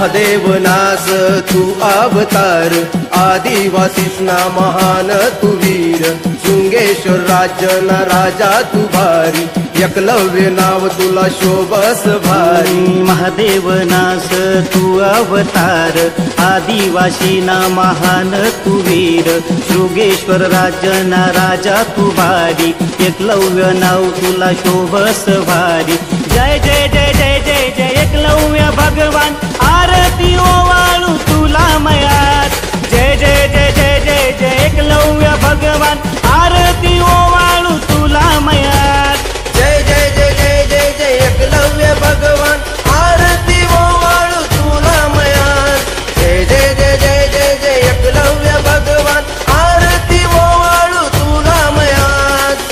महादेव नास तू अवतार, आदिवासीसना महान तू वीर, शृंगेश्वर राज्यना राजा तू भारी, एकलव्य नाव तुला शोभस भारी। महादेव नास तू अवतार, आदिवासीना महान तू वीर, शृंगेश्वर राज्यना राजा तू भारी, एकलव्य नाव तुला शोभस भारी। जय जय जय जय जय जय एकलव्य भगवान, आरती ओवाळू तुला मयात। जय जय जय जय जय जय एकलव्य भगवान, आरती ओवाळू तुला मयात। जय जय जय जय जय जय एकलव्य भगवान, आरती ओवाळू तुला मयात। जय जय जय जय जय जय एकलव्य भगवान, आरती ओवाळू तुला मयात।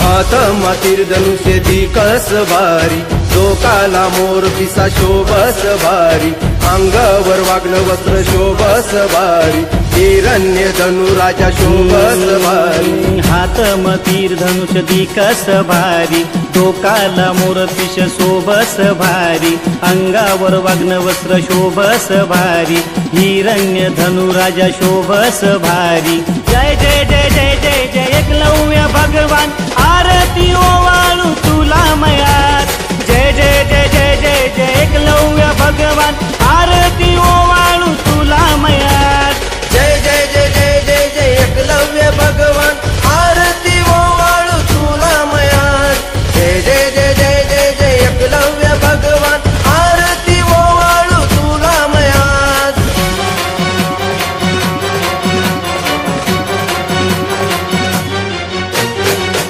हातमा तीरधनुष्य दिकस भारी, डोकाला मोर पिसा शोभस भारी, अंगावर वागण वस्त्र शोभस भारी, हिरण्य धनु राजा शोभस भारी। हातम तीर धनुष दिकस भारी, डोकाला मोर पिश शोभस भारी, अंगावर वागण वस्त्र शोभस भारी, हिरण्य धनु राजा शोभस भारी। जय जय जय जय जय जय एकलव्य भगवान, आरती ओवाळू तुला मयात। जय जय जय जय जय जय एकलव्य भगवान, आरती ओवाळू तुला मयात। जय जय जय जय जय जय एकलव्य भगवान, आरती ओवाळू तुला मयात। जय जय जय जय जय जय एकलव्य भगवान, आरती ओवाळू तुला मयात।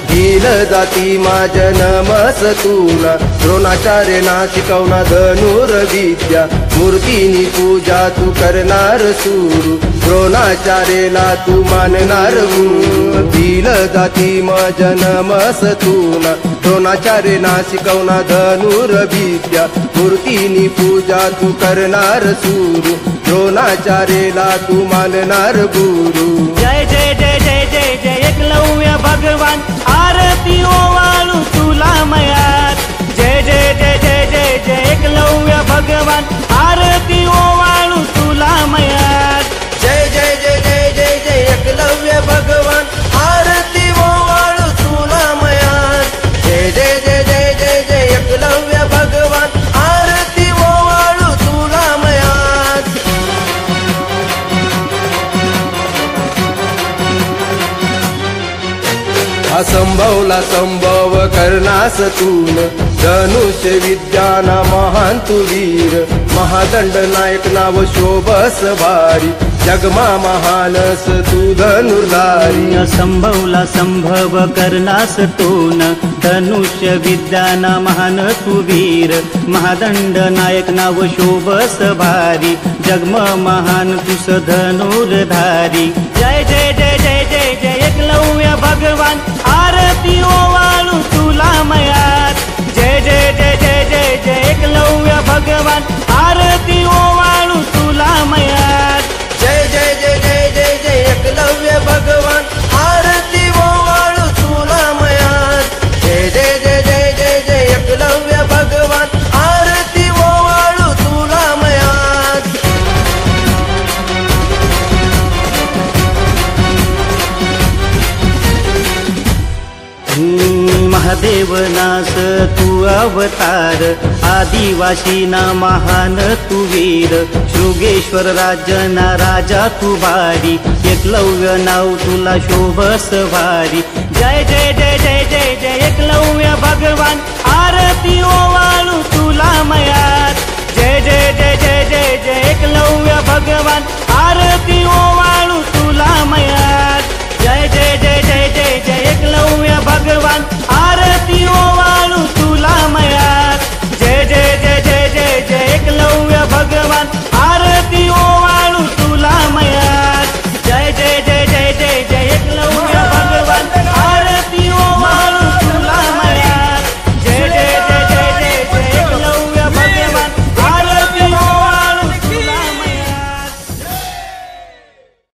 भील जाती मा जनमस तुला, द्रोणाचार्यना शिकवना धनुर्विद्या, मूर्तीनी पूजा तू करणार सुरू, द्रोणाचार्यला तू मानणार गुरु। भील जाती मा जनमस तुला, द्रोणाचार्यना शिकवना धनुर्विद्या, मूर्तीनी पूजा तू करणार सुरू, द्रोणाचार्यला तू मानणार गुरु। जय जय जय जय जय जय एकलव्य भगवान, आरती ओवाळू तुला मयात। जय जय जय जय जय जय एकलव्य भगवान, आरती ओवाळू तुला मयात। जय जय जय जय जय जय एकलव्य भगवान, आरती ओवाळू तुला मयात। जय जय जय जय जय जय एकलव्य भगवान, आरती ओवाळू तुला मयात। असंभवला संभव करणास तून, धनुष्य विद्याना महान तू वीर, महादंड नायक नाव शोभस भारी, जगमा महानस तू धनुर्धारी। असंभवला संभव करणास तून, धनुष्य विद्याना महान तू वीर, महादंड नायक नाव शोभस भारी, जगम महान तुस धनुर्धारी। जय जय जय जय जय जय एकलव्य भगवान, आरती ओवाळू तुला मयात। जय जय जय जय जय जय एकलव्य भगवान, आरती ओवाळू तुला मयात। जय जय जय जय जय जय एकलव्य भगवान, आरती ओवाळू तुला मयात। जय जय जय जय जय जय एकलव्य भगवान, आरती ओवाळू तुला मयात। महादेव नास तू अवतार, आदिवासीना महान तू वीर, शृंगेश्वर राज्यना राजा तू भारी, एकलव्य नाव तुला शोभस भारी। जय जय जय जय जय जय एकलव्य भगवान, आरती ओवाळू तुला मयात। जय जय जय जय जय जय एकलव्य भगवान, आरती ओवाळू तुला मयात। जय जय जय जय जय जय एकलव्य भगवान,